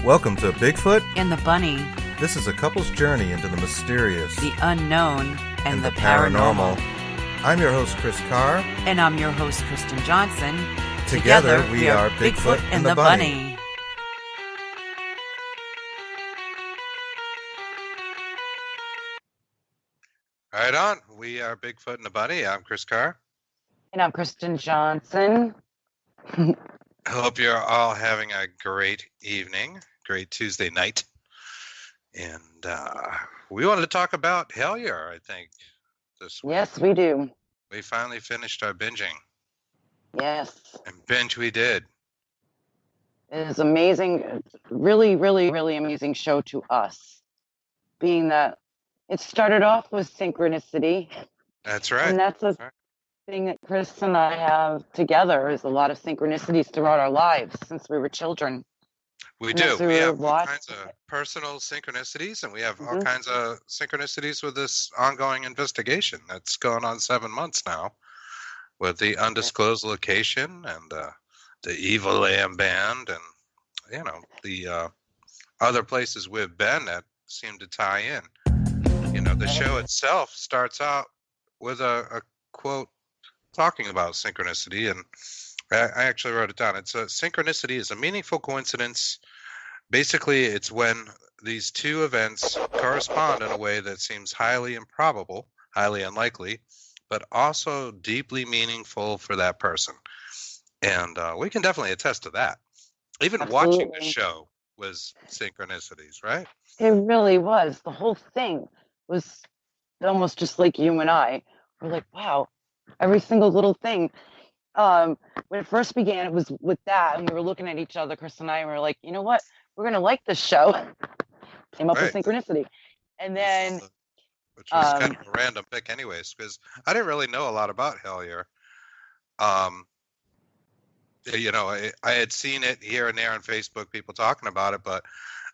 Welcome to Bigfoot and the Bunny. This is a couple's journey into the mysterious, the unknown, and the paranormal. I'm your host, Chris Carr. And I'm your host, Kristen Johnson. Together we are Bigfoot and the Bunny. Right on. We are Bigfoot and the Bunny. I'm Chris Carr. And I'm Kristen Johnson. I hope you're all having a great evening, great Tuesday night. And we wanted to talk about Hellier, I think, this week. Yes, we do. We finally finished our binging. Yes. And binge we did. It is amazing. It's really, really, really amazing show to us. Being that it started off with synchronicity. That's right. And that's a thing that Chris and I have together is a lot of synchronicities throughout our lives since we were children. We do. We have all kinds of personal synchronicities, and we have all kinds of synchronicities with this ongoing investigation that's going on 7 months now with the undisclosed location and the Evil Lamb Band and, you know, the other places we've been that seem to tie in. You know, the show itself starts out with a quote talking about synchronicity, and I actually wrote it down. It's a synchronicity is a meaningful coincidence. Basically, it's when these two events correspond in a way that seems highly improbable, highly unlikely, but also deeply meaningful for that person. And we can definitely attest to that. Even watching the show was synchronicities, right? It really was. The whole thing was almost just like you and I. We're like, wow, every single little thing. When it first began, it was with that, and we were looking at each other, Chris and I, and we were like, you know what? We're going to like this show. Came up with synchronicity. And then... Which was kind of a random pick anyways, because I didn't really know a lot about Hellier. You know, I had seen it here and there on Facebook, people talking about it, but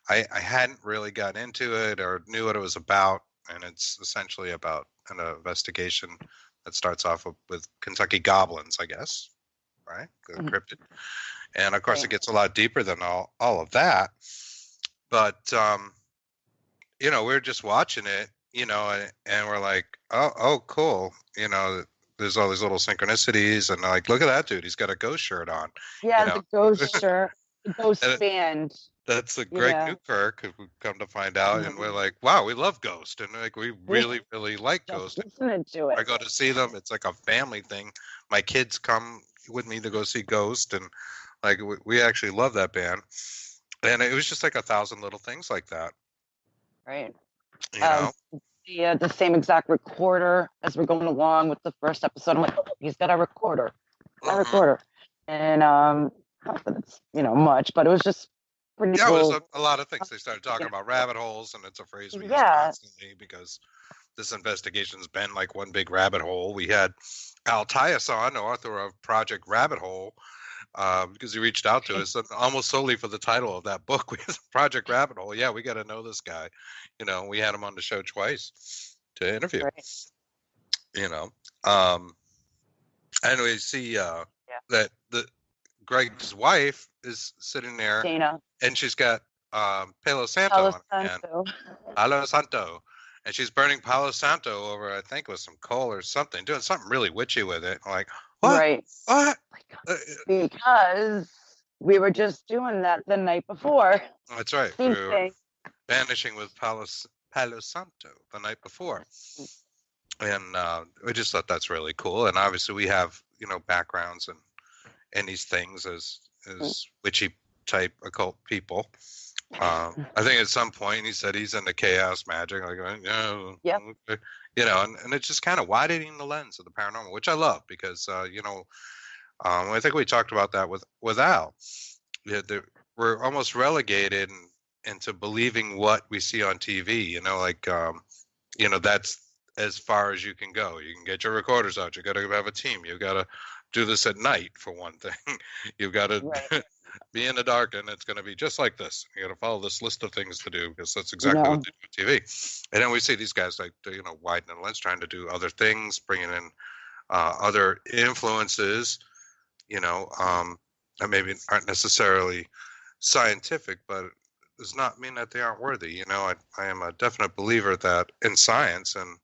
I hadn't really gotten into it or knew what it was about. And it's essentially about an investigation that starts off with Kentucky goblins, I guess, right? The cryptid. And of course, it gets a lot deeper than all of that. But, you know, we're just watching it, you know, and we're like, oh, cool. You know, there's all these little synchronicities. And like, look at that dude. He's got a ghost shirt on. Yeah, the ghost shirt, the ghost band. That's the Greg Newkirk, who we come to find out, and we're like, wow, we love Ghost, and like we really, really like Ghost. Listening to it. I go to see them; it's like a family thing. My kids come with me to go see Ghost, and like we actually love that band. And it was just like 1,000 little things like that. Right. You know. The same exact recorder as we're going along with the first episode. I'm like, oh, he's got a recorder, and not that it's much, but it was just. Yeah, it was a lot of things. They started talking about rabbit holes, and it's a phrase we use constantly because this investigation's been like one big rabbit hole. We had Al Tyson, the author of Project Rabbit Hole, because he reached out to us almost solely for the title of that book. We had Project Rabbit Hole. Yeah, we got to know this guy. You know, we had him on the show twice to interview. Right. You know, and we see that Greg's wife is sitting there, Dana, and she's got Palo Santo on hand. Palo Santo. And she's burning Palo Santo over, I think, with some coal or something, doing something really witchy with it. I'm like, what? Right. What? Because we were just doing that the night before. That's right. We were vanishing with Palo Santo the night before. And we just thought that's really cool. And obviously we have, backgrounds and these things as witchy type occult people. I think at some point he said he's into chaos magic, like, and it's just kind of widening the lens of the paranormal, which I love because, I think we talked about that with Al. We're almost relegated into believing what we see on TV, that's as far as you can go. You can get your recorders out. You got to have a team. You got to do this at night for one thing. You've got to be in the dark, and it's going to be just like this. You got to follow this list of things to do because that's exactly what they do on TV. And then we see these guys like widening the lens, trying to do other things, bringing in other influences, that maybe aren't necessarily scientific, but does not mean that they aren't worthy. You know, I am a definite believer that in science, and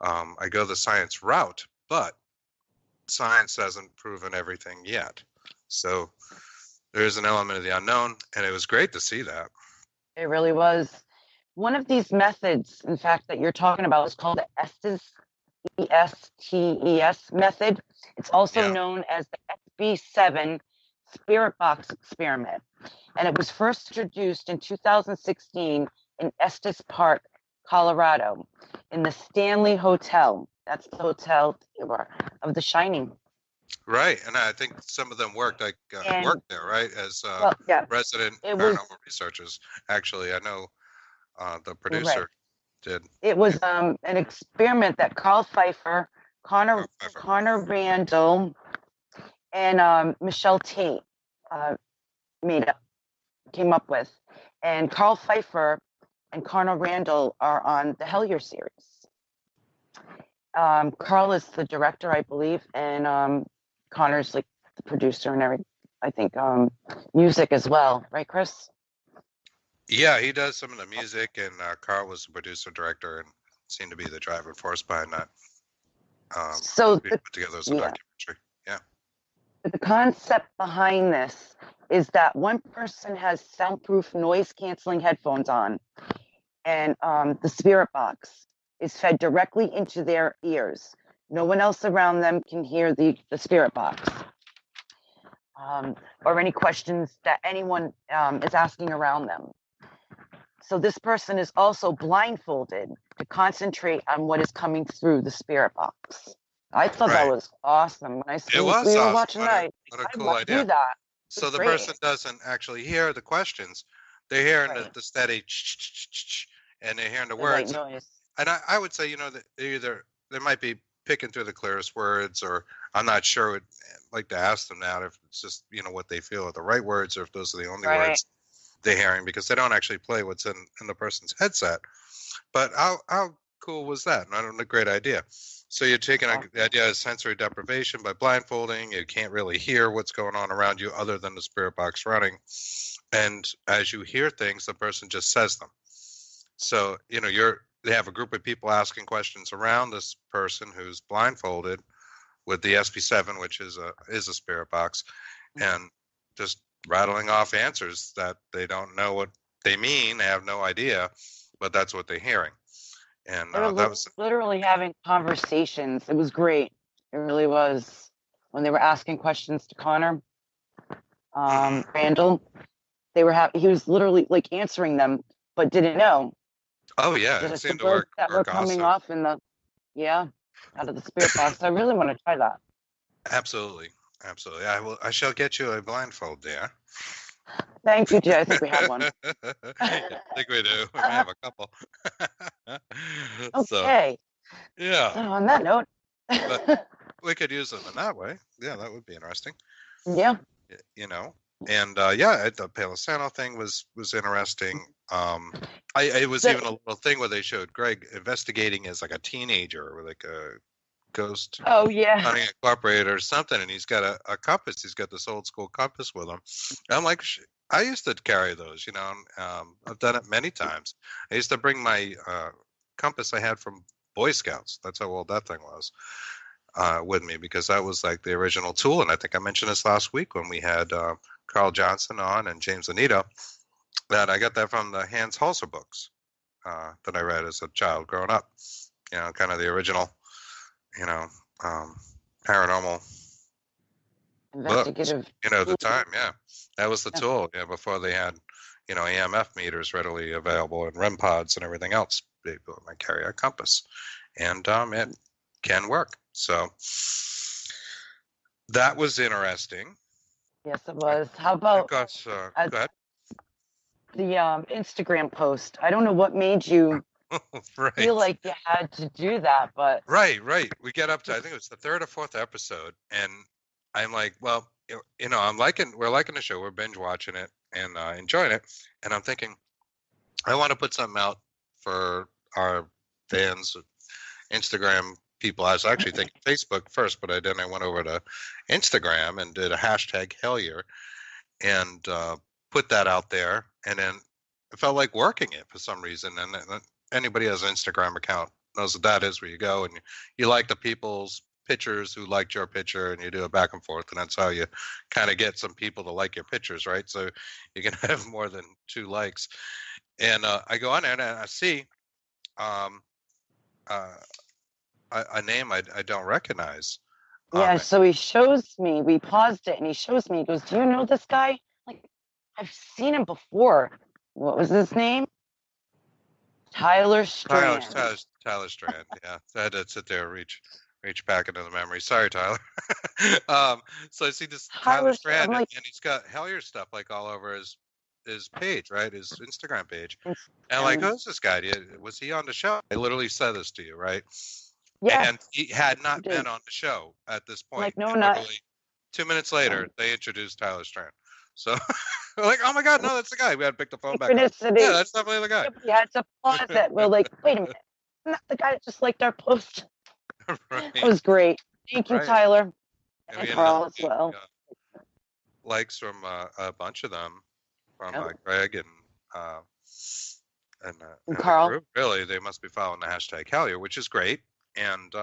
I go the science route, but science hasn't proven everything yet. So there is an element of the unknown, and it was great to see that. It really was. One of these methods, in fact, that you're talking about is called the ESTES method. It's also known as the SB7 Spirit Box experiment. And it was first introduced in 2016 in Estes Park, Colorado, in the Stanley Hotel. That's the hotel of The Shining. Right, and I think some of them worked worked there, right, as resident paranormal researchers. Actually, I know the producer did. It was an experiment that Carl Pfeiffer, Connor Randall, and Michelle Tate came up with. And Carl Pfeiffer and Connor Randall are on the Hellier series. Carl is the director, I believe, and Connor's like the producer and everything. I think music as well, right, Chris? Yeah, he does some of the music, and Carl was the producer director and seemed to be the driving force behind that. So put together as a documentary. Yeah. The concept behind this is that one person has soundproof noise canceling headphones on, and the spirit box is fed directly into their ears. No one else around them can hear the spirit box or any questions that anyone is asking around them. So this person is also blindfolded to concentrate on what is coming through the spirit box. I thought that was awesome. When we were awesome. watching that, what a cool idea. Do that. So the person doesn't actually hear the questions. They're hearing the steady and they're hearing the words. And I would say, that they might be picking through the clearest words, or I'm not sure. I'd like to ask them that if it's just, what they feel are the right words, or if those are the only words they're hearing, because they don't actually play what's in the person's headset. But how cool was that? And a great idea. So you're taking the idea of sensory deprivation by blindfolding. You can't really hear what's going on around you other than the spirit box running. And as you hear things, the person just says them. So, they have a group of people asking questions around this person who's blindfolded with the SB7, which is a spirit box, and just rattling off answers that they don't know what they mean. They have no idea, but that's what they're hearing. And that was literally having conversations. It was great. It really was. When they were asking questions to Connor Randall, he was literally like answering them, but didn't know. Oh yeah, it seemed to work. That were coming off in the out of the spirit box. I really want to try that. Absolutely. I shall get you a blindfold there. Thank you, Jay. I think we have one. I think we do. We may have a couple. Okay. So on that note. But we could use them in that way. Yeah, that would be interesting. Yeah. And the Palo Santo thing was interesting. It was even a little thing where they showed Greg investigating as like a teenager, or like a ghost hunting incorporated or something, and he's got a compass. He's got this old school compass with him. And I'm like, I used to carry those, I've done it many times. I used to bring my compass I had from Boy Scouts. That's how old that thing was, with me, because that was like the original tool. And I think I mentioned this last week when we had Carl Johnson on and James Anito, that I got that from the Hans Halser books that I read as a child growing up. Kind of the original, paranormal books. At the time, that was the tool. Before they had, AMF meters readily available and REM pods and everything else. They might carry a compass, and it can work. So that was interesting. Yes, it was. How about go ahead. The Instagram post? I don't know what made you feel like you had to do that, but right. We get up to, I think it was the third or fourth episode, and I'm like, well, we're liking the show, we're binge watching it and enjoying it, and I'm thinking, I want to put something out for our fans, Instagram people. I was actually thinking Facebook first, but then I went over to Instagram and did a hashtag Hellier and put that out there, and then it felt like working it for some reason. And anybody who has an Instagram account knows that is where you go and you like the people's pictures who liked your picture, and you do it back and forth, and that's how you kind of get some people to like your pictures, right? So you can have more than 2 likes. And I go on there and I see um, a name I don't recognize. Yeah, so he shows me, we paused it and he shows me, he goes, do you know this guy? Like, I've seen him before. What was his name? Tyler Strand. Tyler Strand, yeah. I had to sit there and reach back into the memory. Sorry, Tyler. So I see this Tyler Strand, and he's got Hellier stuff like all over his page, right? His Instagram page. And I'm like, who's this guy? Was he on the show? I literally said this to you, right? Yeah. And he had not been on the show at this point. Like, no, not. 2 minutes later, they introduced Tyler Strand. So we're like, oh my God, no, that's the guy. We had to pick the phone back up. Yeah, that's definitely the guy. We had to pause it. We're like, wait a minute. Not the guy that just liked our post. Right. That was great. Thank you, Tyler. And Carl as well. Likes from a bunch of them, from Greg and Carl. The group. Really, they must be following the hashtag Hellier, which is great. And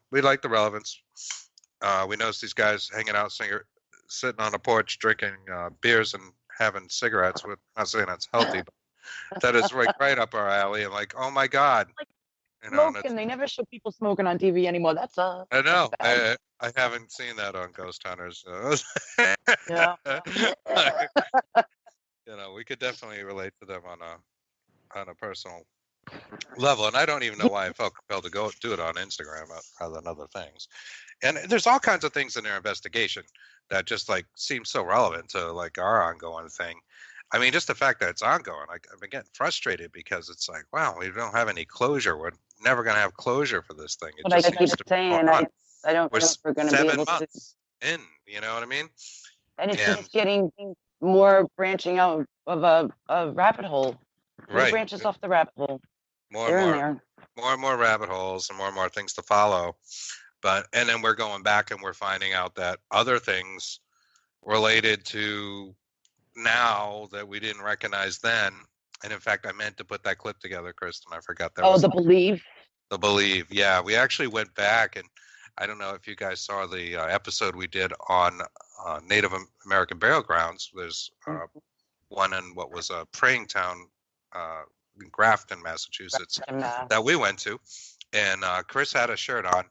we like the relevance. We notice these guys hanging out, sitting on a porch, drinking beers and having cigarettes. With, I'm not saying that's healthy, but that is right up our alley. And like, oh my God. Smoking. They never show people smoking on TV anymore. That's I know. I haven't seen that on Ghost Hunters. Yeah. We could definitely relate to them on a personal level, and I don't even know why I felt compelled to go do it on Instagram rather than other things. And there's all kinds of things in their investigation that just like seem so relevant to like our ongoing thing. I mean, just the fact that it's ongoing, I've been getting frustrated because it's like, wow, we don't have any closure. We're never going to have closure for this thing. But I keep saying, I don't know if we're going to be able to. 7 months in, you know what I mean? And it's just getting more branching out of a rabbit hole. Right. Branches off the rabbit hole. More and more rabbit holes and more things to follow. And then we're going back and we're finding out that other things related to now that we didn't recognize then. And in fact, I meant to put that clip together, Kristen. I forgot that. The Believe. The Believe. Yeah. We actually went back, and I don't know if you guys saw the episode we did on Native American burial grounds. There's one in what was a praying town in Grafton, Massachusetts, that we went to. And Chris had a shirt on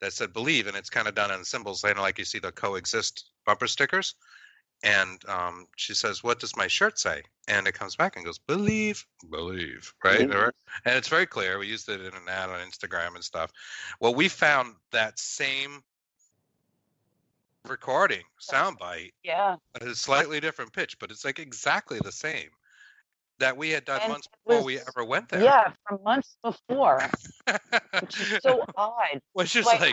that said Believe, and it's kind of done in symbols, like you see the coexist bumper stickers. And she says, what does my shirt say? And it comes back and goes, believe, right? Mm-hmm. And it's very clear. We used it in an ad on Instagram and stuff. Well, we found that same recording soundbite at a slightly different pitch, but it's like exactly the same that we had done months before we ever went there. Yeah, from months before, which is so odd. Which is so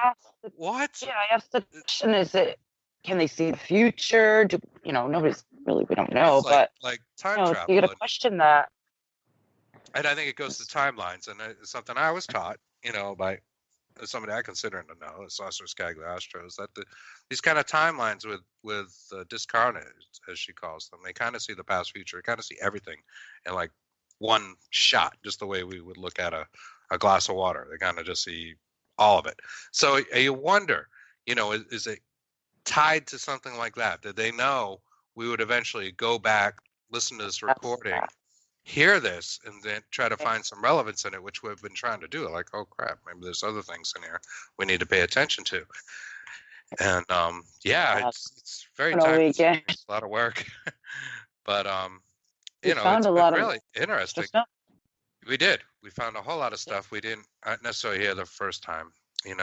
what? Yeah, I asked the question, can they see the future? Nobody's really, we don't know, but like time travel. You got to question that. And I think it goes to timelines, and it's something I was taught, by somebody I consider to know, Saucer Scagliostros, that these kind of timelines with discarnate, as she calls them, they kind of see the past, future, kind of see everything in like one shot, just the way we would look at a glass of water. They kind of just see all of it. So you wonder, is it tied to something like that? Did they know we would eventually go back, listen to this recording, hear this, and then try to find some relevance in it, which we've been trying to do? Like, oh crap, maybe there's other things in here we need to pay attention to. And it's very time-consuming. It's a lot of work. But it's really interesting. We did. We found a whole lot of stuff we didn't necessarily hear the first time, and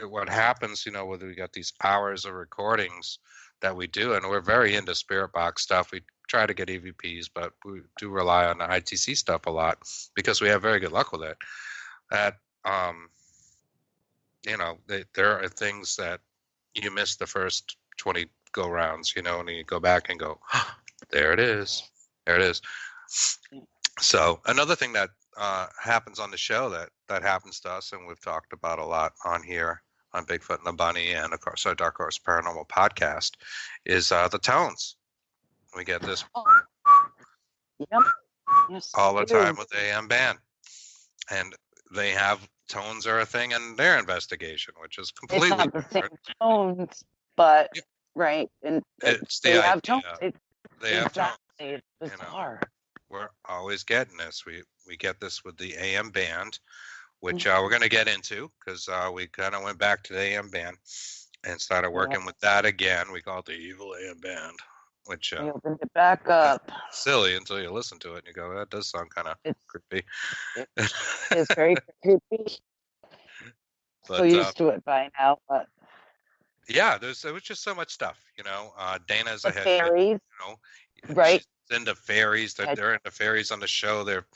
what happens, whether we got these hours of recordings that we do, and we're very into spirit box stuff. We try to get EVPs, but we do rely on the ITC stuff a lot because we have very good luck with it. That, there are things that you miss the first 20 go rounds, and you go back and go, oh, there it is. So another thing that happens on the show that happens to us, and we've talked about a lot on here on Bigfoot and the Bunny, and of course our Dark Horse Paranormal podcast, is the tones. We get this Yep. Yes, all the they time do. with AM band, and they have tones are a thing in their investigation, which is It's completely not the same different. tones, but Yeah, right, and it's they the have tones. idea. They have tones. Exactly. It's You know, bizarre. we're always getting this. We get this with the AM band, which Mm-hmm. we're going to get into because we kind of went back to the AM band and started Yeah. working with that again. We call it the evil AM band, which We opened it back up. silly until you listen to it and you go, that does sound kind of It's creepy. it's very creepy. So But used to it by now, but yeah, there was just so much stuff, you know. Dana's the a head coach, fairies, you know. right? She's into fairies. They're into fairies on the show. They're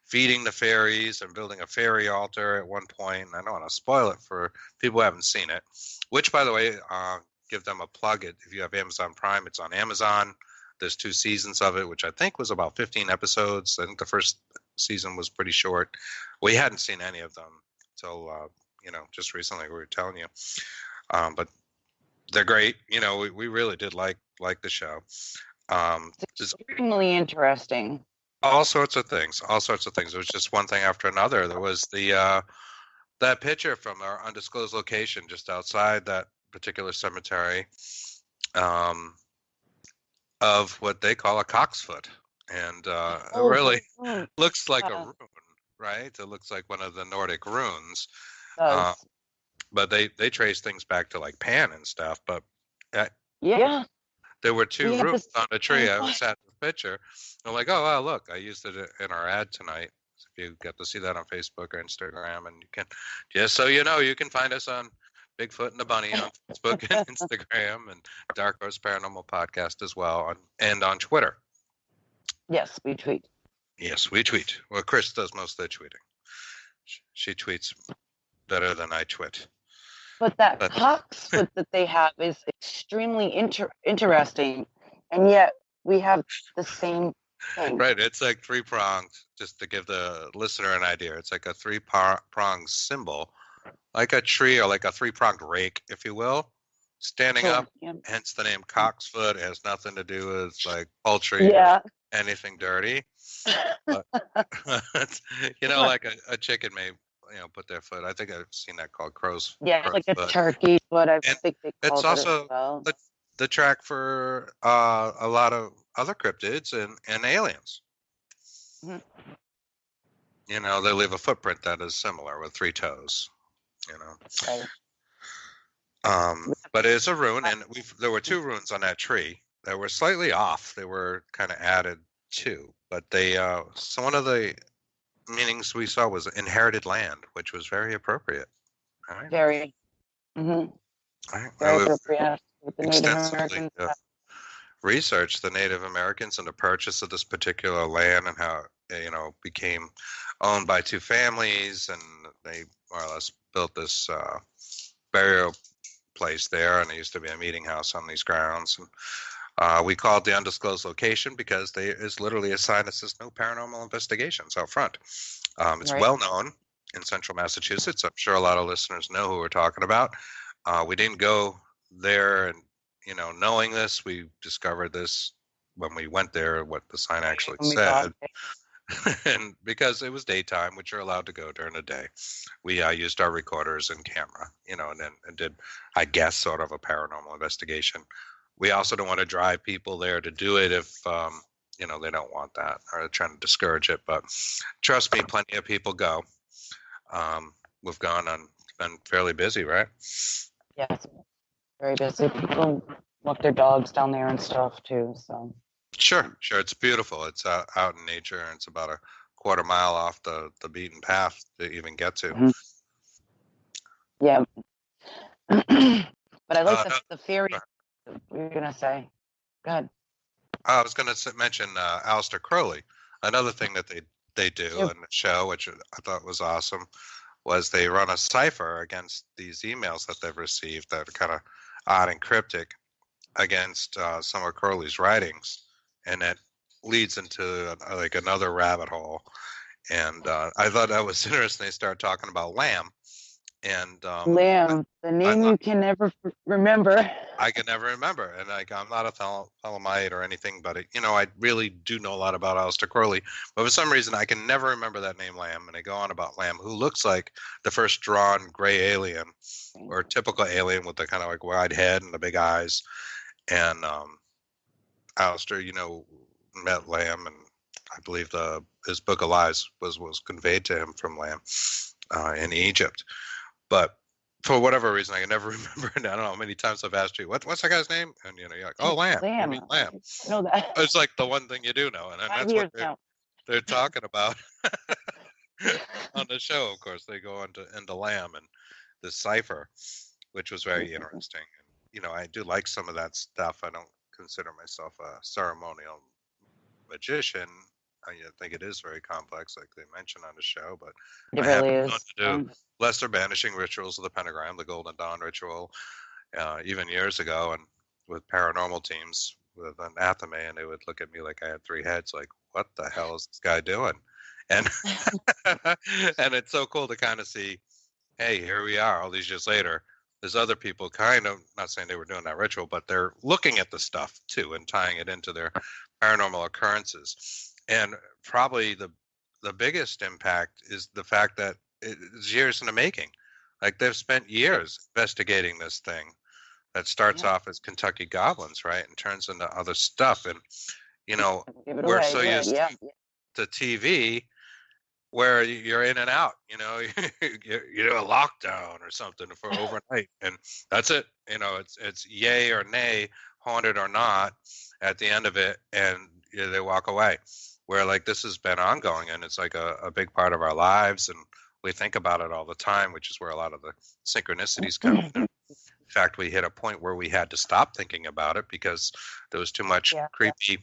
feeding the fairies and building a fairy altar at one point. I don't want to spoil it for people who haven't seen it. Which, by the way, give them a plug. If you have Amazon Prime, it's on Amazon. There's 2 seasons of it, which I think was about 15 episodes. I think the first season was pretty short. We hadn't seen any of them until just recently. We were telling you, but they're great. You know, we really did like the show. It's extremely interesting. All sorts of things. It was just one thing after another. There was the that picture from our undisclosed location just outside that particular cemetery, of what they call a cocksfoot, and it really looks like a rune, right? It looks like one of the Nordic runes. But they trace things back to like Pan and stuff. But yeah, there were 2 runes on a tree. I was at the picture. I'm like, oh wow, look, I used it in our ad tonight. If you get to see that on Facebook or Instagram, and you can, just so you know, you can find us on Bigfoot and the Bunny on Facebook and Instagram, and Dark Horse Paranormal Podcast as well, and on Twitter. Yes, we tweet. Yes, we tweet. Well, Chris does most of the tweeting. She tweets better than I twit. But that cocksfoot that they have is extremely interesting, and yet we have the same thing. Right, it's like 3 prongs. Just to give the listener an idea, it's like a 3-pronged symbol, like a tree or like a 3-pronged rake, if you will, standing up. Yep. Hence the name cocksfoot. It has nothing to do with like poultry or anything dirty. But, like a chicken may put their foot. I think I've seen that called crow's. Yeah, crow's like foot. A turkey, but I think they call it's also it as well. the track for a lot of other cryptids and aliens. Mm-hmm. They leave a footprint that is similar with 3 toes. Right. But it's a rune, and there were 2 runes on that tree that were slightly off. They were kind of added to, but so one of the meanings we saw was inherited land, which was very appropriate. Right? Very. Mm-hmm. Right. Very appropriate. With the extensively researched the Native Americans and the purchase of this particular land and how it became owned by 2 families, and they more or less built this burial place there, and there used to be a meeting house on these grounds. And we called the undisclosed location because there is literally a sign that says no paranormal investigations out front. It's well known in central Massachusetts. I'm sure a lot of listeners know who we're talking about. We didn't go there and knowing this. We discovered this when we went there, what the sign actually said. And because it was daytime, which you're allowed to go during the day, we used our recorders and camera, and did, I guess, sort of a paranormal investigation. We also don't want to drive people there to do it if, they don't want that, or they're trying to discourage it. But trust me, plenty of people go. We've gone and been fairly busy, right? Yes, very busy. People walk their dogs down there and stuff too. So sure, it's beautiful. It's out in nature, and it's about a quarter mile off the beaten path to even get to. Mm-hmm. Yeah, but I like the fairy. What were you gonna say? Go ahead. I was gonna mention Aleister Crowley. Another thing that they do in the show, which I thought was awesome, was they run a cipher against these emails that they've received that are kind of odd and cryptic against some of Crowley's writings, and it leads into like another rabbit hole. And I thought that was interesting. They start talking about lamb, And Lamb, the name you can never remember. I can never remember, and like I'm not a Thelomite or anything, but I really do know a lot about Aleister Crowley. But for some reason, I can never remember that name Lamb, and I go on about Lamb, who looks like the first drawn gray alien, or typical alien with the kind of like wide head and the big eyes. And Aleister, met Lamb, and I believe his Book of Lies was conveyed to him from Lamb in Egypt, but for whatever reason, I can never remember. I don't know how many times I've asked you, what's that guy's name? And you're like, oh, Lamb. Lamb. You mean Lamb. I know that. It's like the one thing you do know, and that's what they're talking about on the show. Of course, they go into Lamb and the cipher, which was very interesting. And I do like some of that stuff. I don't consider myself a ceremonial magician. I think it is very complex, like they mentioned on the show, but it really is. To do lesser banishing rituals of the pentagram, the Golden Dawn ritual, even years ago, and with paranormal teams with an athame, and they would look at me like I had three heads, like, what the hell is this guy doing? And and it's so cool to kind of see, hey, here we are all these years later. There's other people kind of, not saying they were doing that ritual, but they're looking at the stuff too and tying it into their paranormal occurrences. And probably the biggest impact is the fact that it's years in the making. Like they've spent years investigating this thing that starts off as Kentucky Goblins, right, and turns into other stuff. And we're so used to TV where you're in and out. You're a lockdown or something for overnight, and that's it. It's yay or nay, haunted or not, at the end of it, and they walk away. Where like this has been ongoing, and it's like a big part of our lives, and we think about it all the time, which is where a lot of the synchronicities come in. In fact, we hit a point where we had to stop thinking about it because there was too much creepy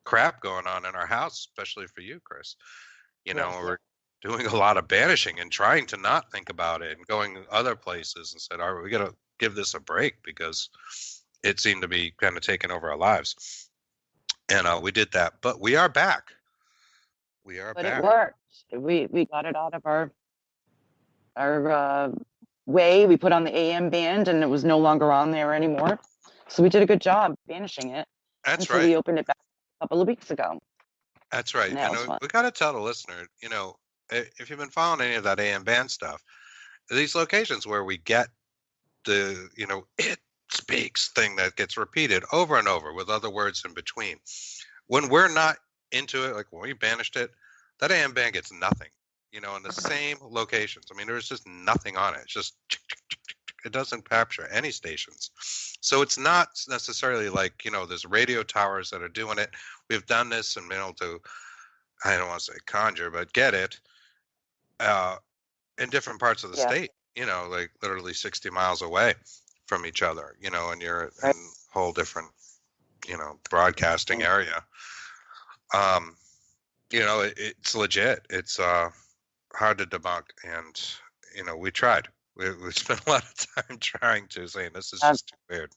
crap going on in our house, especially for you, Chris. We're doing a lot of banishing and trying to not think about it and going other places and said, all right, we got to give this a break because it seemed to be kind of taking over our lives. And we did that, but we are back. But it worked. We got it out of our way. We put on the AM band, and it was no longer on there anymore. So we did a good job banishing it. That's right. We opened it back a couple of weeks ago. That's right. We got to tell the listener, if you've been following any of that AM band stuff, these locations where we get the, it speaks thing that gets repeated over and over with other words in between. When we're not into it, like when we banished it, that AM band gets nothing, in the same locations. I mean, there's just nothing on it. It's just, it doesn't capture any stations. So it's not necessarily like, there's radio towers that are doing it. We've done this and been able to, I don't want to say conjure, but get it in different parts of the state, like literally 60 miles away from each other, and you're in a whole different, broadcasting area. It's legit. It's hard to debunk, and we tried. We spent a lot of time trying to saying this is just too weird.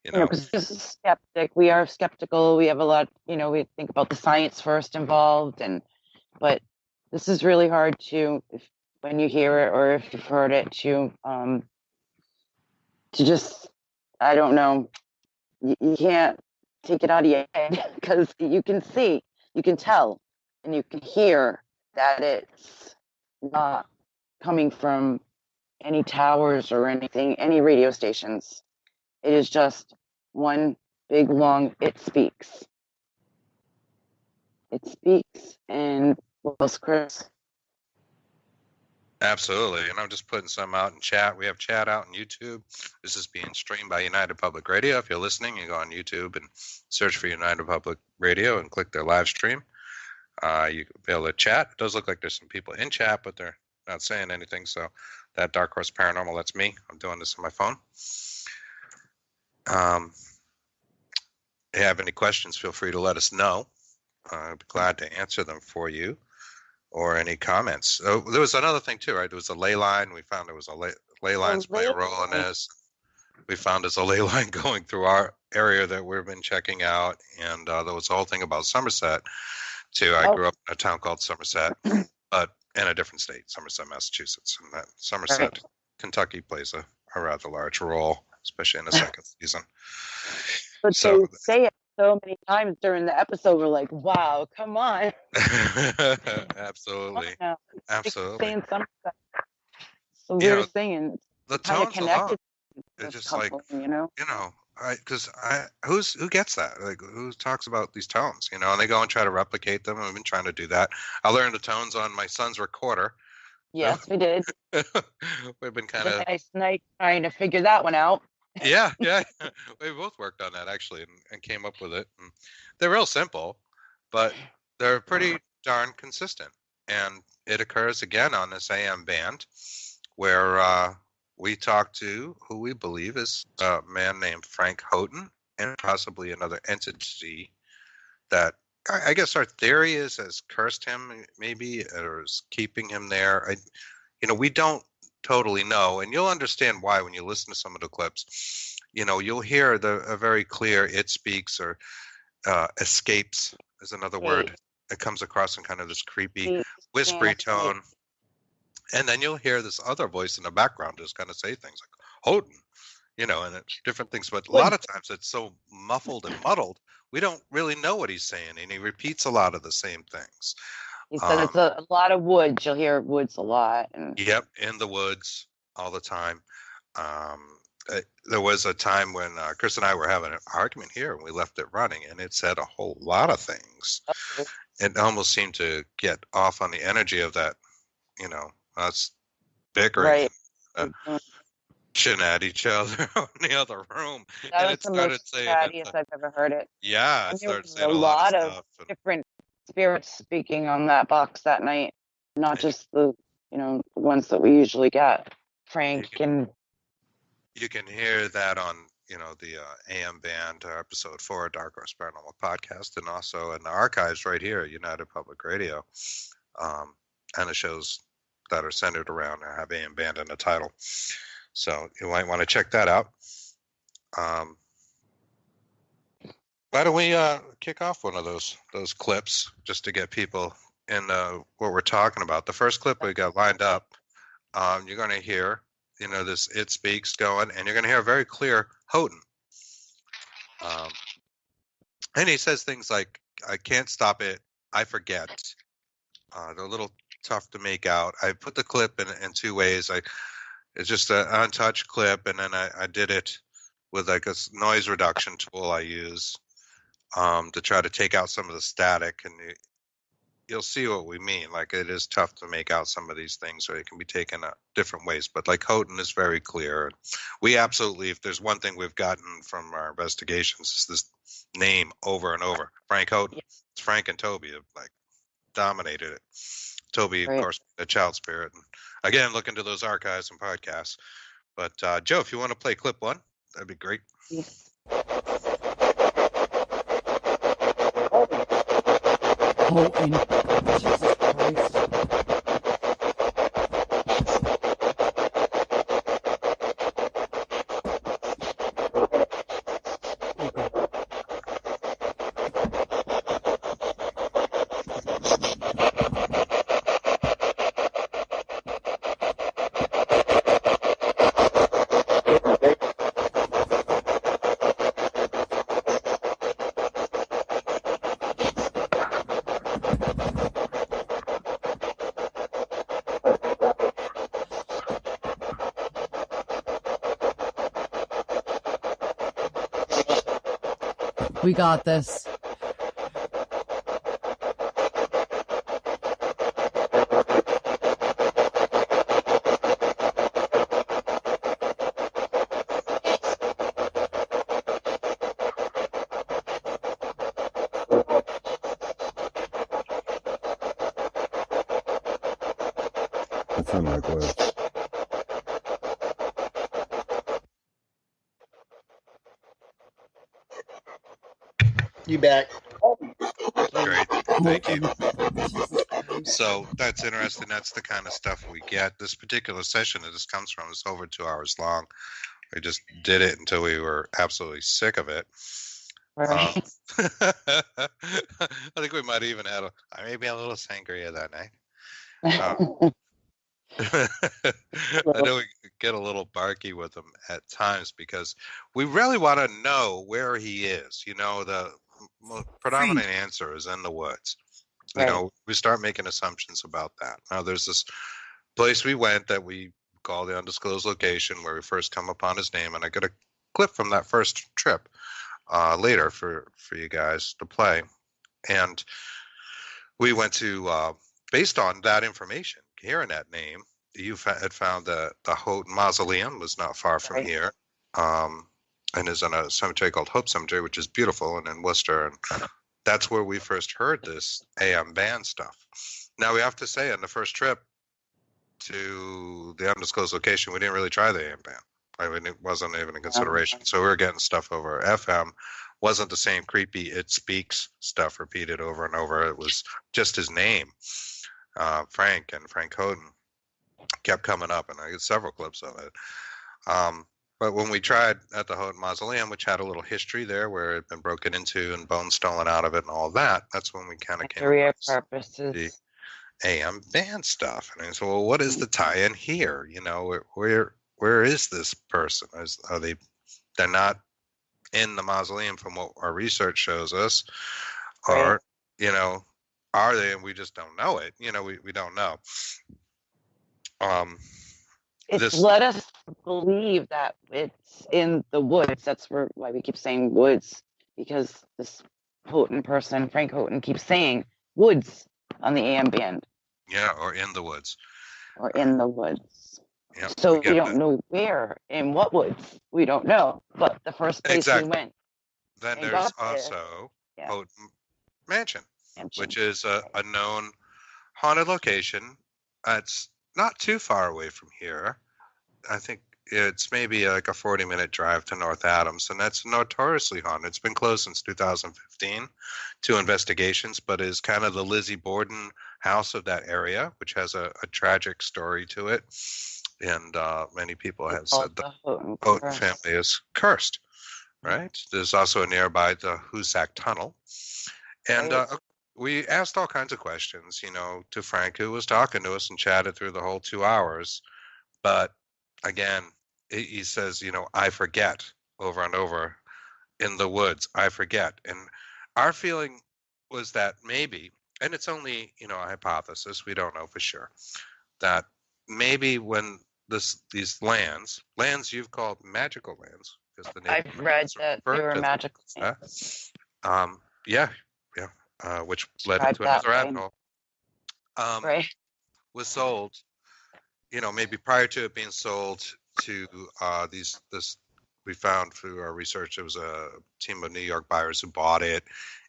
Because this is skeptic. We are skeptical. We have a lot. We think about the science first involved, but this is really hard when you hear it or if you've heard it to just, I don't know, you can't take it out of your head because you can see, you can tell, and you can hear that it's not coming from any towers or anything, any radio stations. It is just one big, long, it speaks. It speaks, and what else, Chris? Absolutely. And I'm just putting some out in chat. We have chat out on YouTube. This is being streamed by United Public Radio. If you're listening, you go on YouTube and search for United Public Radio and click their live stream. You can be able to chat. It does look like there's some people in chat, but they're not saying anything. So that Dark Horse Paranormal, that's me. I'm doing this on my phone. If you have any questions, feel free to let us know. I'd be glad to answer them for you. Or any comments. There was another thing too, right? There was a ley line. We found there was a ley lines play a role in this. We found there's a ley line going through our area that we've been checking out. And there was a whole thing about Somerset too. I grew up in a town called Somerset. But in a different state, Somerset, Massachusetts. And that Somerset, Kentucky plays a rather large role, especially in the second season. But So they say it so many times during the episode. We're like, wow, come on. Absolutely. No, Absolutely. saying something. It's the weirdest thing, and the kind of tones connected. It's just couple, like, because who gets that? Like, who talks about these tones? And they go and try to replicate them. I've been trying to do that. I learned the tones on my son's recorder. Yes, we did. We've been kind of a nice night trying to figure that one out. Yeah. We both worked on that actually, and came up with it. And they're real simple, but they're pretty darn consistent. And it occurs again on this AM band, where we talk to who we believe is a man named Frank Houghton, and possibly another entity that I guess our theory has cursed him, maybe, or is keeping him there. We don't totally know, and you'll understand why when you listen to some of the clips. You'll hear a very clear "it speaks" or "escapes" is another word. It comes across in kind of this creepy, whispery tone. And then you'll hear this other voice in the background just kind of say things like Houghton, and it's different things. But a lot of times it's so muffled and muddled, we don't really know what he's saying. And he repeats a lot of the same things. He said it's a lot of woods. You'll hear woods a lot. Yep, in the woods all the time. There was a time when Chris and I were having an argument here, and we left it running, and it said a whole lot of things. It almost seemed to get off on the energy of that, us bickering, shooting at each other in the other room. That and was it the started most saying chattiest I've ever heard it. Yeah, it started saying a lot of different spirits speaking on that box that night, not just the ones that we usually get. Frank and you can hear that on the AM band episode 4 Dark Horse Paranormal Podcast, and also in the archives right here at United Public Radio, and the shows that are centered around have AM band in the title. So you might want to check that out. Why don't we kick off one of those clips just to get people in what we're talking about? The first clip we got lined up, you're going to hear, this "it speaks" going, and you're going to hear a very clear Houghton. And he says things like, "I can't stop it. I forget." They're a little tough to make out. I put the clip in two ways. It's just an untouched clip, and then I did it with like a noise reduction tool I use to try to take out some of the static, and you'll see what we mean. Like, it is tough to make out some of these things, or it can be taken different ways. But like Houghton is very clear. We absolutely, if there's one thing we've gotten from our investigations, is this name over and over. Frank Houghton. Yeah. It's Frank and Toby have like dominated it. Toby, of course, the child spirit. And again, look into those archives and podcasts. But Joe, if you want to play clip 1, that'd be great. Yes. Jesus Christ. We got this. That's not my voice. You back. Great. Thank you. So that's interesting. That's the kind of stuff we get. This particular session that this comes from is over 2 hours long. We just did it until we were absolutely sick of it. Right. I think we might even have maybe a little sangria that night. Uh, I know we get a little barky with him at times because we really want to know where he is. You know, the predominant answer is in the woods. You Right. know, we start making assumptions about that. Now, there's this place we went that we call the undisclosed location where we first come upon his name, and I got a clip from that first trip later for you guys to play. And we went to, based on that information, hearing that name, you had found that the Houghton Mausoleum was not far from Right. here, and is in a cemetery called Hope Cemetery, which is beautiful and in Worcester. And that's where we first heard this AM band stuff. Now, we have to say, on the first trip to the undisclosed location, we didn't really try the AM band. I mean, it wasn't even in consideration. So we were getting stuff over FM. Wasn't the same creepy It Speaks stuff repeated over and over. It was just his name, Frank Houghton, kept coming up, and I get several clips of it. But when we tried at the Houghton Mausoleum, which had a little history there where it had been broken into and bones stolen out of it and all that, that's when we kind of came Career across purposes. the AM band stuff. And I said, well, what is the tie-in here? You know, where is this person? Are they? They're not in the mausoleum from what our research shows us, or Right. you know, are they? And we just don't know it. You know, we don't know. It's led us to believe that it's in the woods. That's why we keep saying woods, because this Houghton person, Frank Houghton, keeps saying woods on the AM band. Yeah, or in the woods. Or in the woods. Yeah. So we don't know where, in what woods. We don't know. But the first place we went. Then and there's got there, also yeah, Houghton Mansion, which is a known haunted location. It's not too far away from here. I think it's maybe like a 40-minute drive to North Adams, and that's notoriously haunted. It's been closed since 2015 to investigations, but is kind of the Lizzie Borden house of that area, which has a tragic story to it. And many people have said the Houghton family is cursed, right? There's also nearby the Hoosac Tunnel. And we asked all kinds of questions, you know, to Frank, who was talking to us and chatted through the whole 2 hours. But again, he says, you know, I forget over and over in the woods. I forget. And our feeling was that maybe, and it's only, you know, a hypothesis, we don't know for sure, that maybe when these lands you've called magical lands, because the I've read that they were magical lands. Which led into another rabbit hole. Right. Was sold, you know, maybe prior to it being sold to this we found through our research, it was a team of New York buyers who bought it,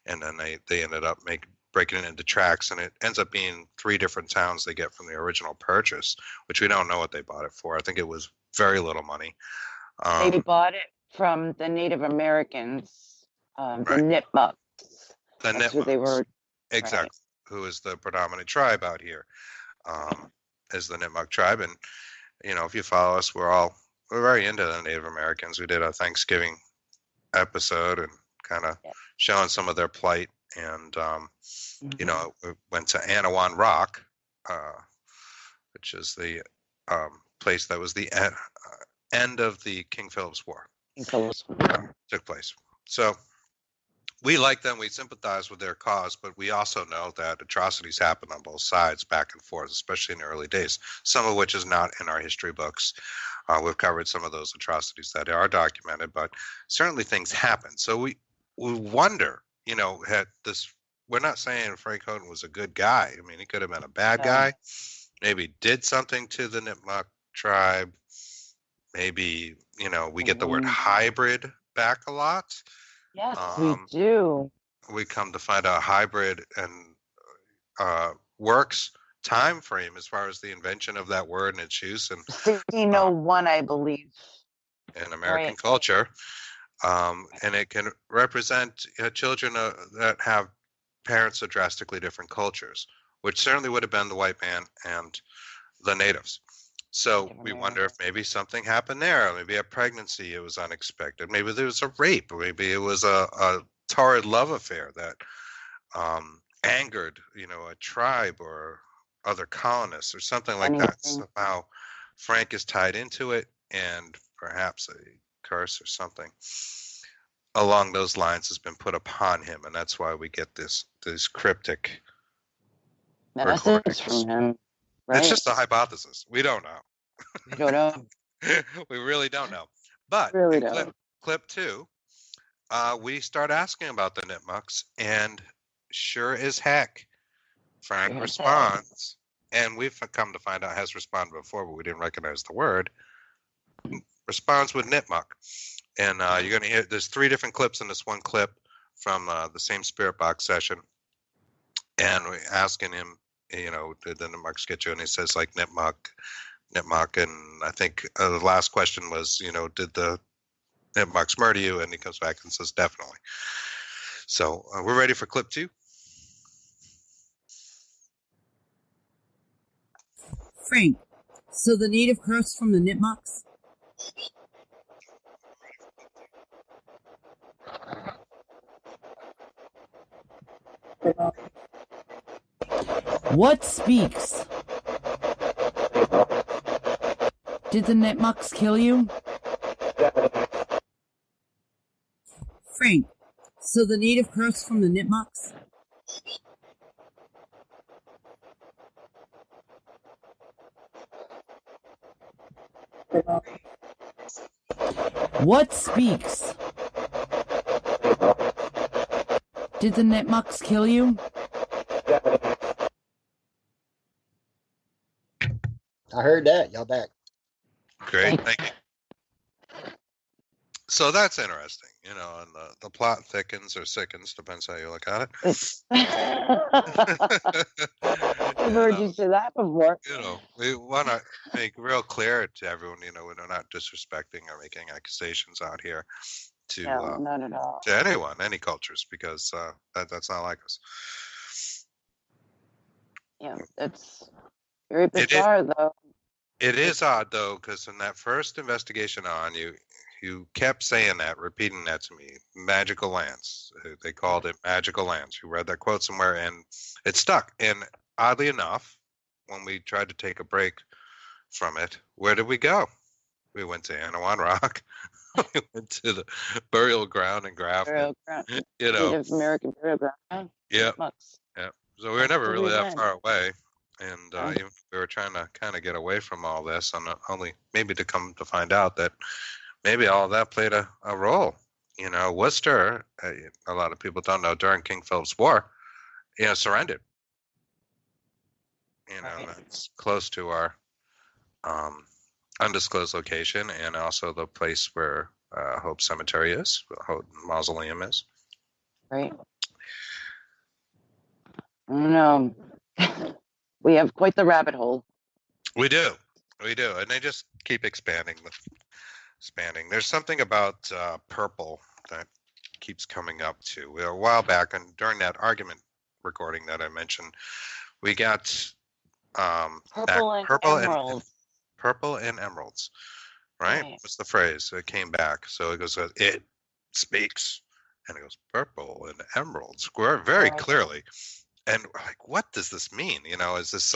and then they ended up breaking it into tracts, and it ends up being 3 different towns they get from the original purchase, which we don't know what they bought it for. I think it was very little money. They bought it from the Native Americans, the Nipmucks. That's who they were. Exactly. Right. Who is the predominant tribe out here, is the Nipmuc tribe. And, you know, if you follow us, we're very into the Native Americans. We did a Thanksgiving episode and kind of showing some of their plight. And, you know, we went to Anawan Rock, which is the place that was the end of the King Philip's War. Took place. So we like them. We sympathize with their cause, but we also know that atrocities happen on both sides, back and forth, especially in the early days, some of which is not in our history books. We've covered some of those atrocities that are documented, but certainly things happen. So we wonder, you know, we're not saying Frank Houghton was a good guy. I mean, he could have been a bad guy. Maybe did something to the Nipmuc tribe. Maybe, you know, we get the word hybrid back a lot. Yes, we do. We come to find out hybrid and works time frame as far as the invention of that word and its use. And 1601, I believe. In American culture. And it can represent children that have parents of drastically different cultures, which certainly would have been the white man and the natives. So we wonder if maybe something happened there. Maybe a pregnancy, it was unexpected. Maybe there was a rape. Maybe it was a torrid love affair that angered, you know, a tribe or other colonists or something like that. Somehow Frank is tied into it, and perhaps a curse or something along those lines has been put upon him, and that's why we get these cryptic message from him. Right? It's just a hypothesis. We don't know. We don't know. We really don't know. But Really in don't. clip 2, we start asking about the Nipmucks, and sure as heck, Frank responds, and we've come to find out has responded before, but we didn't recognize the word. Responds with Nipmuck, and you're going to hear. There's 3 different clips in this one clip from the same Spirit Box session, and we're asking him, did the Nipmucks get you? And he says like Nipmuck, and I think the last question was, did the Nipmucks murder you? And he comes back and says definitely. So we're ready for clip 2. Frank, so the native curse from the Nipmucks? What speaks? Did the Nipmucks kill you? Frank, so the native curse from the Nipmucks? What speaks? Did the Nipmucks kill you? I heard that. Y'all back. Great, thank you. So that's interesting, and the plot thickens or sickens, depends how you look at it. I've heard you say that before. We want to make real clear to everyone, we're not disrespecting or making accusations out here to No, not at all. to anyone, any cultures, because that's not like us. Yeah, it's very bizarre, though. It is odd, though, because in that first investigation on you kept saying that, repeating that to me. Magical lands. They called it magical lands. You read that quote somewhere, and it stuck. And oddly enough, when we tried to take a break from it, where did we go? We went to Anawan Rock. We went to the burial ground in Grafton. Native American burial ground. Yeah. Yeah. So we were never really that far away. And we were trying to kind of get away from all this, and only maybe to come to find out that maybe all of that played a role. Worcester, a lot of people don't know, during King Philip's War, surrendered. That's close to our undisclosed location, and also the place where Hope Cemetery is, Hope Mausoleum is. Right. I don't know. We have quite the rabbit hole. We do, and they just keep expanding. There's something about purple that keeps coming up too. A while back, and during that argument recording that I mentioned, we got purple and emeralds, right? What's the phrase that came back? So it goes, it speaks, and it goes purple and emeralds very clearly. And like, what does this mean? Is this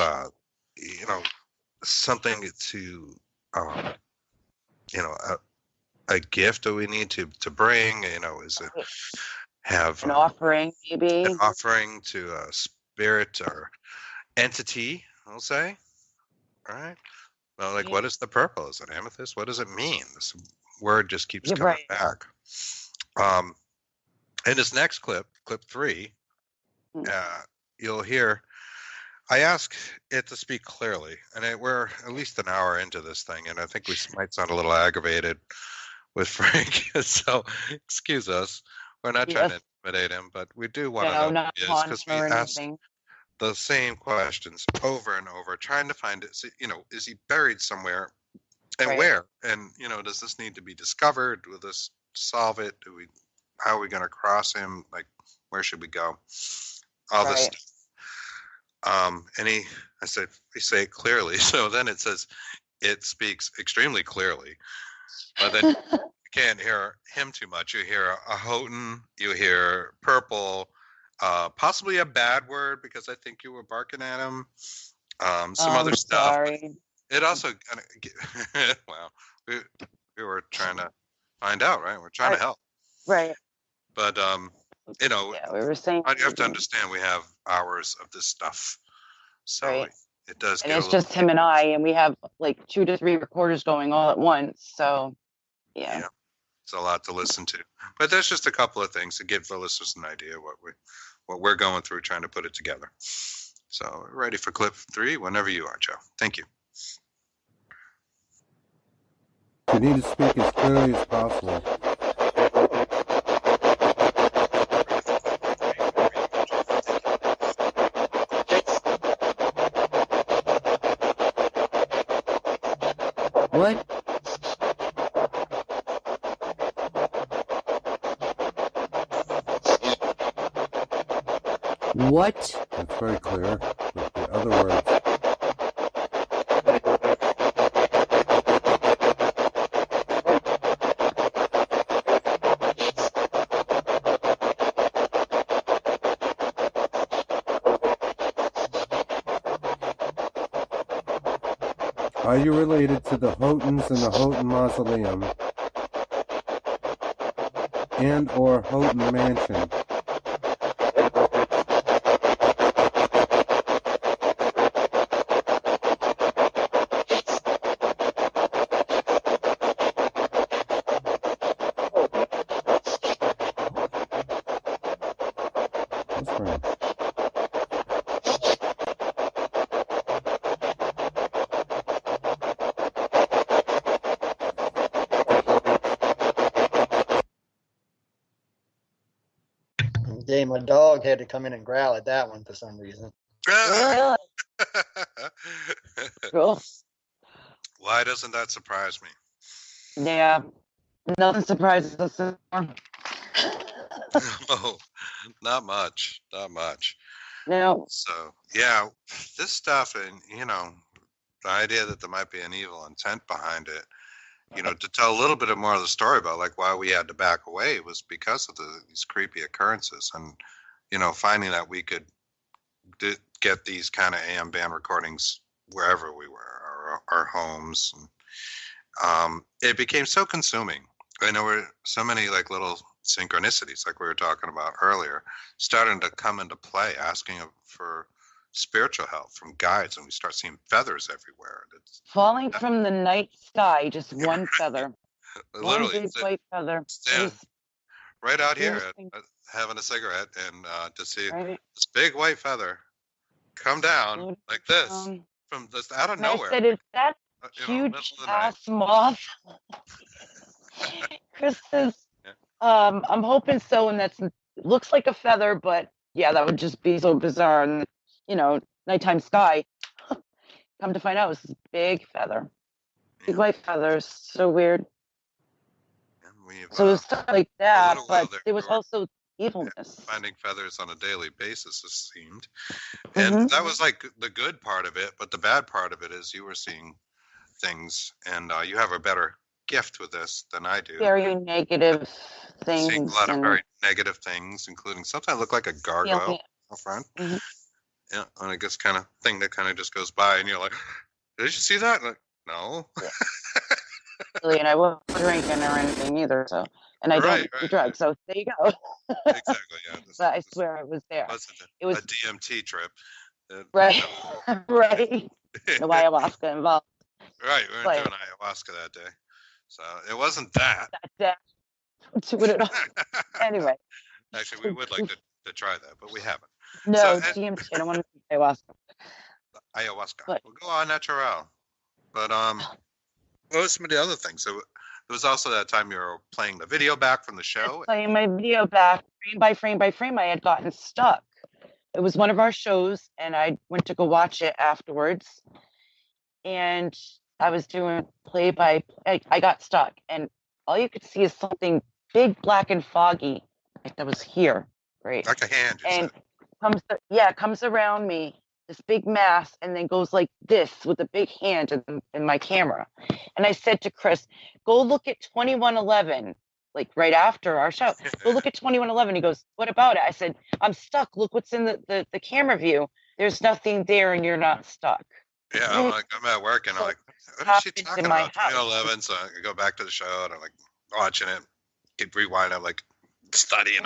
something to a gift that we need to bring? Is it have an offering, maybe an offering to a spirit or entity? I'll say, all right. Well, like, what is the purple? Is it amethyst? What does it mean? This word just keeps coming back. In this next clip 3, you'll hear. I ask it to speak clearly, and we're at least an hour into this thing, and I think we might sound a little aggravated with Frank. So excuse us. We're not trying to intimidate him, but we do want to know who he is, because we ask the same questions over and over, trying to find it. Is he buried somewhere, and where? And does this need to be discovered? Will this solve it? How are we going to cross him? Like, where should we go? All this stuff. We say it clearly. So then it says, it speaks extremely clearly. But then you can't hear him too much. You hear a Houghton, you hear purple, possibly a bad word, because I think you were barking at him. some other stuff. Sorry. It also well, we were trying to find out, right? We're trying to help. Right. But you know, Yeah, we were saying you have to understand we have hours of this stuff, so Right. it does. and get it's a little, just him and I, and we have like 2 to 3 recorders going all at once. So yeah. It's a lot to listen to. But there's just a couple of things to give the listeners an idea what we're going through trying to put it together. So ready for clip 3 whenever you are, Joe. Thank you. You need to speak as clearly as possible. What? What? That's very clear. But the other words. Are you related to the Houghtons and the Houghton Mausoleum and or Houghton Mansion? What's wrong? Dang, my dog had to come in and growl at that one for some reason. Really? Cool. Why doesn't that surprise me? Yeah. Nothing surprises us anymore. Oh, not much. Not much. No. So yeah, this stuff, and the idea that there might be an evil intent behind it, to tell a little bit more of the story about like why we had to back away was because of these creepy occurrences, and finding that we could get these kind of AM band recordings wherever we were, our homes, and it became so consuming. And there were so many like little synchronicities, like we were talking about earlier, starting to come into play, asking for spiritual help from guides, and we start seeing feathers everywhere. It's Falling from the night sky, just one feather. literally One big white feather. stand right out here Interesting. having a cigarette, and to see Right. this big white feather come down Floating like this down. from just out of And I nowhere. said, is that Middle huge of the night. ass moth? Chris says, Yeah. I'm hoping so, and looks like a feather, but yeah, that would just be so bizarre. And nighttime sky. Come to find out, it was this big feather, big white feathers. So weird. And we've, So it was stuff like that, little while but there, there was we were also evilness. finding feathers on a daily basis, it seemed. And that was like the good part of it, but the bad part of it is you were seeing things, and you have a better gift with this than I do. Very negative things. Seeing a lot of very negative things, including sometimes look like a gargoyle up front. Mhm. Yeah, and I guess kind of thing that kind of just goes by, and you're like, "Did you see that?" Like, no. Really, and I wasn't drinking or anything either. So, and I don't do drugs. So there you go. Exactly. Yeah. But I swear I was there. It was a DMT trip. Right. Right. No ayahuasca involved. Right. We were doing ayahuasca that day, so it wasn't that. Doing it all. Anyway. Actually, we would like to try that, but we haven't. No, So, DMT. I don't want to do ayahuasca. Ayahuasca. But- We'll go on natural. But what were some of the other things? So there was also that time you were playing the video back from the show. Playing my video back frame by frame by frame. I had gotten stuck. It was one of our shows, and I went to go watch it afterwards. And I was doing play by play. I got stuck, and all you could see is something big, black, and foggy. Like that was here. Right. Like a hand. And comes around me, this big mass, and then goes like this with a big hand in my camera. And I said to Chris, go look at 2111, like right after our show. Go look at 2111. He goes, what about it? I said, I'm stuck. Look what's in the camera view. there's nothing there and you're not stuck. Yeah, I'm at work and I'm like, what is she talking about? 2011. So I go back to the show and I'm like watching it, keep rewinding, I'm like studying.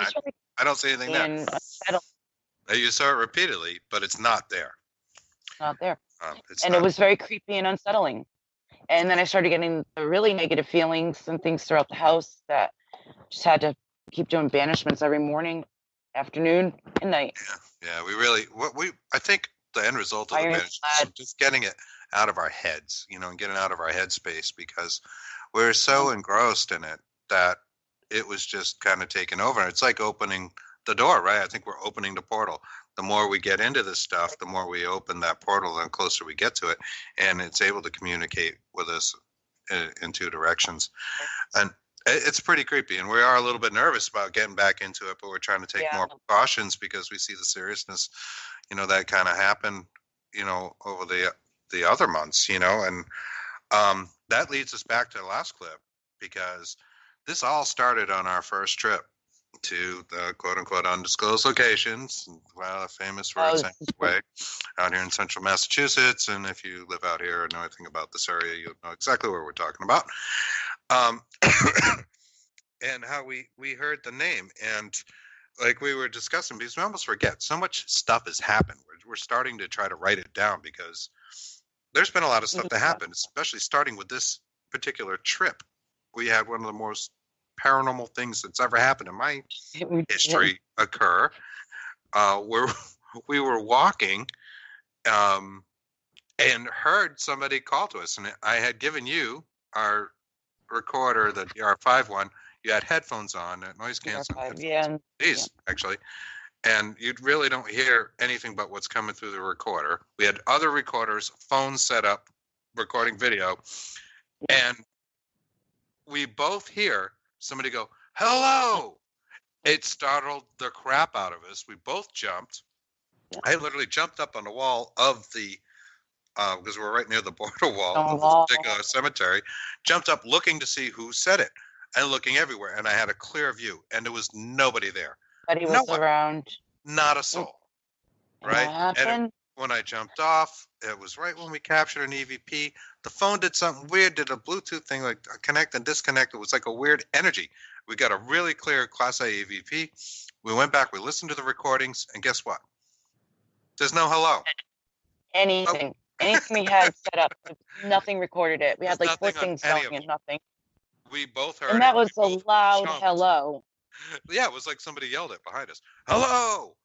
I don't see anything there. You saw it repeatedly, but it's not there. Not there. It was very creepy and unsettling. And then I started getting the really negative feelings and things throughout the house that just had to keep doing banishments every morning, afternoon, and night. Yeah. I think the end result of the banishments is just getting it out of our heads, and getting out of our headspace, because we're so engrossed in it that it was just kind of taken over. It's like opening the door, right? I think we're opening the portal. The more we get into this stuff, the more we open that portal, the closer we get to it, and it's able to communicate with us in two directions. And it's pretty creepy, and we are a little bit nervous about getting back into it, but we're trying to take more precautions because we see the seriousness, that kind of happened, over the other months, and that leads us back to the last clip, because this all started on our first trip to the quote-unquote undisclosed locations, a famous road way out here in central Massachusetts. And if you live out here or know anything about this area, you'll know exactly what we're talking about. And how we heard the name, and like we were discussing, because we almost forget, so much stuff has happened. We're starting to try to write it down, because there's been a lot of stuff that happened, especially starting with this particular trip. We had one of the most paranormal things that's ever happened in my history occur, where we were walking and heard somebody call to us, and I had given you our recorder, the DR5 one. You had headphones on, noise canceling. Actually, and you really don't hear anything but what's coming through the recorder. We had other recorders, phones set up, recording video, and we both hear somebody go, "Hello!" It startled the crap out of us. We both jumped. I literally jumped up on the wall of the, because we're right near the border wall of this particular cemetery, jumped up looking to see who said it, and looking everywhere. And I had a clear view, and there was nobody there. Nobody was around. Not a soul. Right? And when I jumped off, it was right when we captured an EVP. The phone did something weird, did a Bluetooth thing, like connect and disconnect. It was like a weird energy. We got a really clear Class A EVP. We went back, we listened to the recordings, and guess what? There's no hello. Anything we had set up, nothing recorded it. We had like 4 things going and nothing. We both heard and that was a loud hello. Yeah, it was like somebody yelled it behind us. Hello!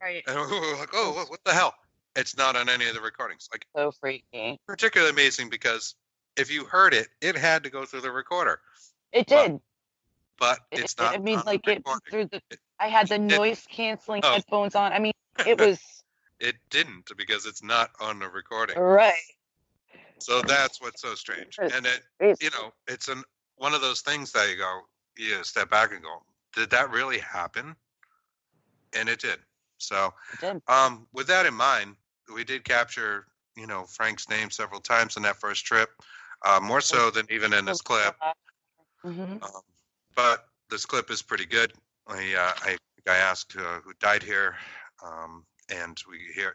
Right. And we were like, oh, what the hell? It's not on any of the recordings. Like, so freaky. Particularly amazing because if you heard it, it had to go through the recorder. It did. But it's not. I mean, like it through the. I had the noise canceling headphones on. I mean, it was. It didn't, because it's not on the recording. Right. So that's what's so strange. And it's one of those things that you step back and go, did that really happen? And it did. So with that in mind, we did capture, Frank's name several times in that first trip, more so than even in this clip. But this clip is pretty good. I asked who died here, and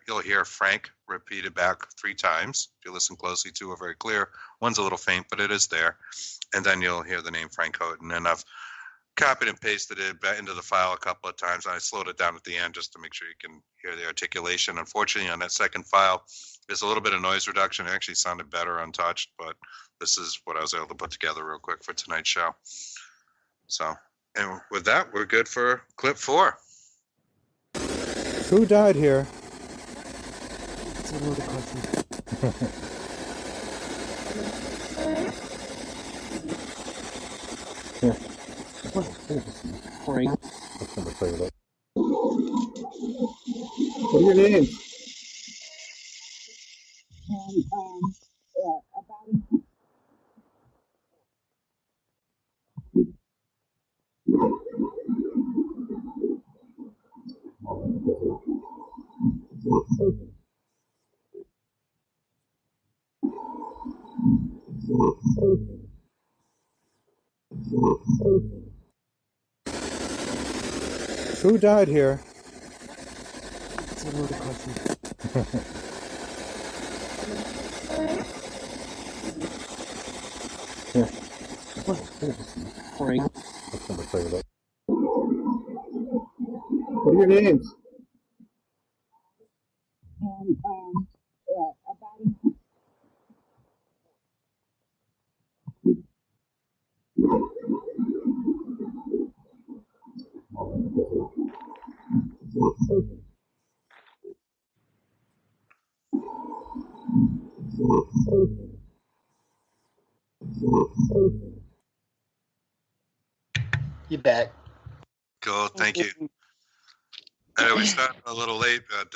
you'll hear Frank repeated back 3 times. If you listen closely, 2 are very clear. One's a little faint, but it is there. And then you'll hear the name Frank Houghton. And I've copied and pasted it into the file a couple of times. And I slowed it down at the end just to make sure you can hear the articulation. Unfortunately, on that second file, there's a little bit of noise reduction. It actually sounded better untouched, but this is what I was able to put together real quick for tonight's show. So, and with that, we're good for clip 4. Who died here? That's another question. Frank. What are your names? Who died here? That's another question. Frank. What are your names? And You back. Cool. Thank you. I know we started a little late, but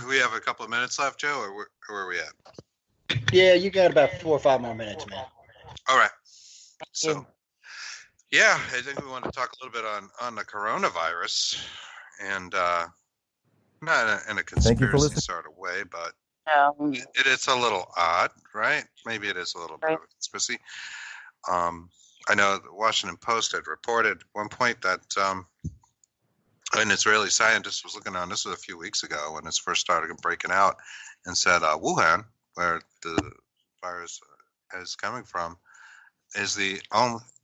we have a couple of minutes left, Joe, or where are we at? Yeah, you got about 4 or 5 more minutes, man. All right. So, yeah, I think we want to talk a little bit on the coronavirus, and not in a conspiracy sort of way, but it's a little odd, right? Maybe it is a little bit of a conspiracy. I know the Washington Post had reported at one point that an Israeli scientist was looking on, this was a few weeks ago when it first started breaking out, and said Wuhan, where the virus is coming from,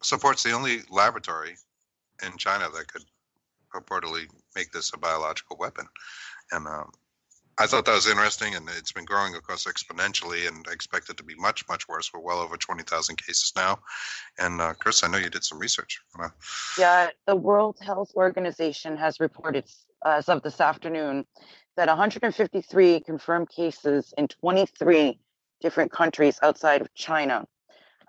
supports the only laboratory in China that could purportedly make this a biological weapon. And I thought that was interesting, and it's been growing, of course, exponentially, and I expect it to be much, much worse. We're well over 20,000 cases now. And Chris, I know you did some research. Yeah, the World Health Organization has reported as of this afternoon that 153 confirmed cases in 23 different countries outside of China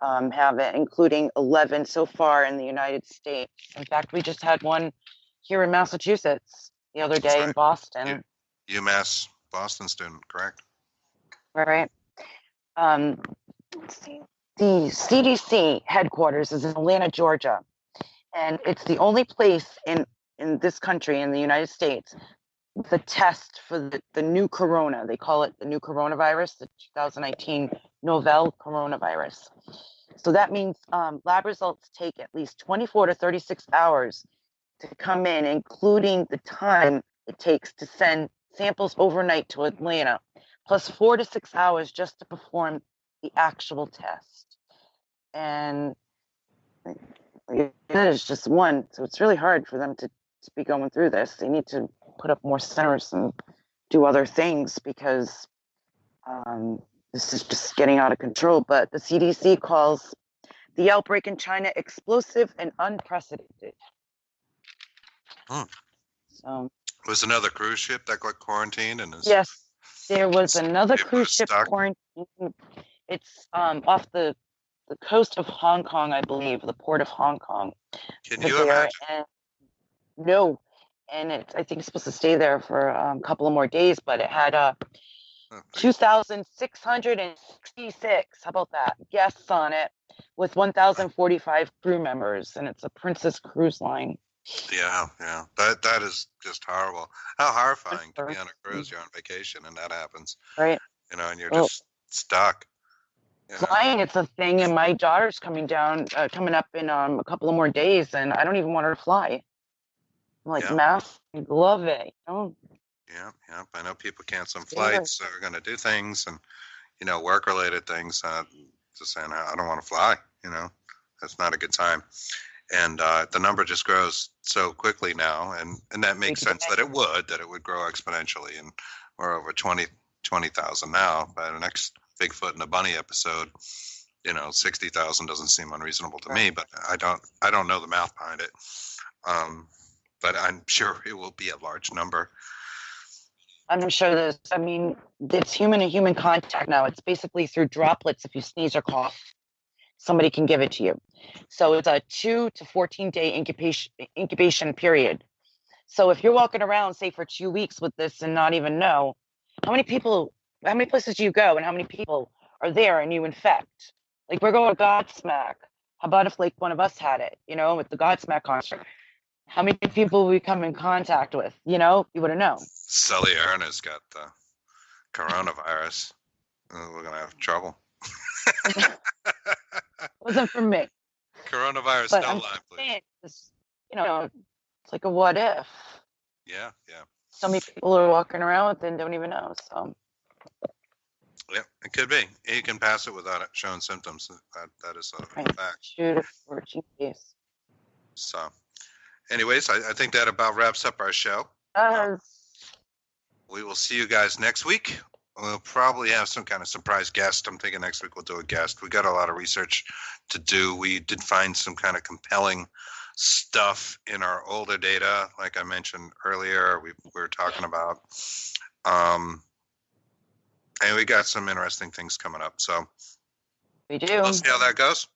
have it, including 11 so far in the United States. In fact, we just had one here in Massachusetts the other day in Boston. UMass Boston student, correct? Right. Let's see. The CDC headquarters is in Atlanta, Georgia, and it's the only place in this country, in the United States, the test for the new corona. They call it the new coronavirus, the 2019 novel coronavirus. So that means lab results take at least 24 to 36 hours to come in, including the time it takes to send samples overnight to Atlanta, plus 4 to 6 hours just to perform the actual test. And that is just one. So it's really hard for them to be going through this. They need to put up more centers and do other things, because this is just getting out of control. But the CDC calls the outbreak in China explosive and unprecedented. So it was another cruise ship that got quarantined, and yes, there was another cruise ship quarantined. It's off the coast of Hong Kong, I believe, the port of Hong Kong. Can you imagine? No, and I think it's supposed to stay there for a couple of more days, but it had 2,666. How about that? Guests on it, with 1,045 crew members, and it's a Princess Cruise Line. Yeah, that is just horrible. How horrifying to be on a cruise, you're on vacation, and that happens, right? And you're just stuck. Flying, it's a thing, and my daughter's coming up in a couple of more days, and I don't even want her to fly. I'm like, mask, I love it. Yeah. I know people cancel flights, so are going to do things, and work-related things. Just saying, I don't want to fly. That's not a good time. And the number just grows so quickly now, and that makes sense that it would grow exponentially, and we're over 20,000 now. By the next Bigfoot and the Bunny episode, 60,000 doesn't seem unreasonable to me, but I don't know the math behind it. But I'm sure it will be a large number. I'm sure it's human-to-human contact now. It's basically through droplets. If you sneeze or cough, somebody can give it to you. So it's a 2 to 14-day incubation period. So if you're walking around, say, for 2 weeks with this and not even know, how many places do you go, and how many people are there and you infect? Like, we're going to Godsmack. How about if one of us had it, with the Godsmack concert? How many people we come in contact with? You would have known. Sully Erna's got the coronavirus. We're going to have trouble. Wasn't for me. Coronavirus, but no line, please. It's like a what if. Yeah. So many people are walking around with it and don't even know. So Yeah, it could be. You can pass it without it showing symptoms. That is a right. fact. Shoot a fortune case. So, anyways, I think that about wraps up our show. We will see you guys next week. We'll probably have some kind of surprise guest. I'm thinking next week we'll do a guest. We got a lot of research to do. We did find some kind of compelling stuff in our older data, like I mentioned earlier. We were talking about, and we got some interesting things coming up. So We do. we'll see how that goes.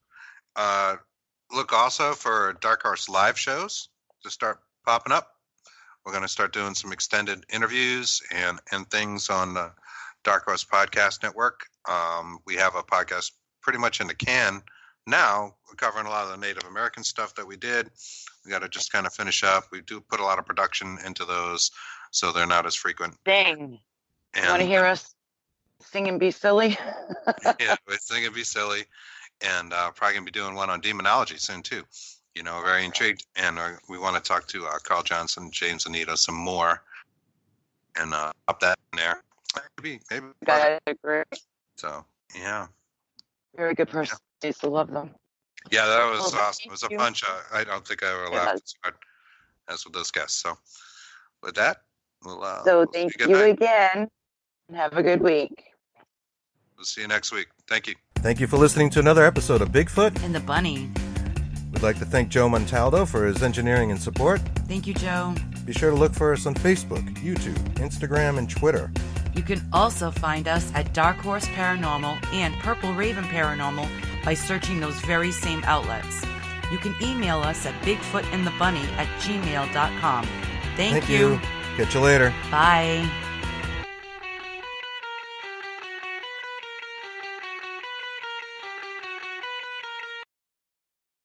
Look also for Dark Horse live shows to start popping up. We're going to start doing some extended interviews and things on the Dark Horse Podcast Network. We have a podcast pretty much in the can now. We're covering a lot of the Native American stuff that we did. We got to just kind of finish up. We do put a lot of production into those, so they're not as frequent. Dang. And, You want to hear us sing and be silly? Yeah, we're thinking be silly. And probably going to be doing one on demonology soon, too. You know, very intrigued. And we want to talk to Carl Johnson, James Anita some more. And up that in there. Maybe. Guys are great. So, yeah. Very good person. I used to love them. Yeah, that was Well, awesome. It was a thank you. bunch. I don't think I ever laughed as hard as with those guests. So, with that, we'll So say thank good you night. again, and have a good week. We'll see you next week. Thank you. Thank you for listening to another episode of Bigfoot. And the bunny. We'd like to thank Joe Montaldo for his engineering and support. Thank you, Joe. Be sure to look for us on Facebook, YouTube, Instagram, and Twitter. You can also find us at Dark Horse Paranormal and Purple Raven Paranormal by searching those very same outlets. You can email us at bigfootandthebunny@gmail.com. Thank you. Catch you later. Bye.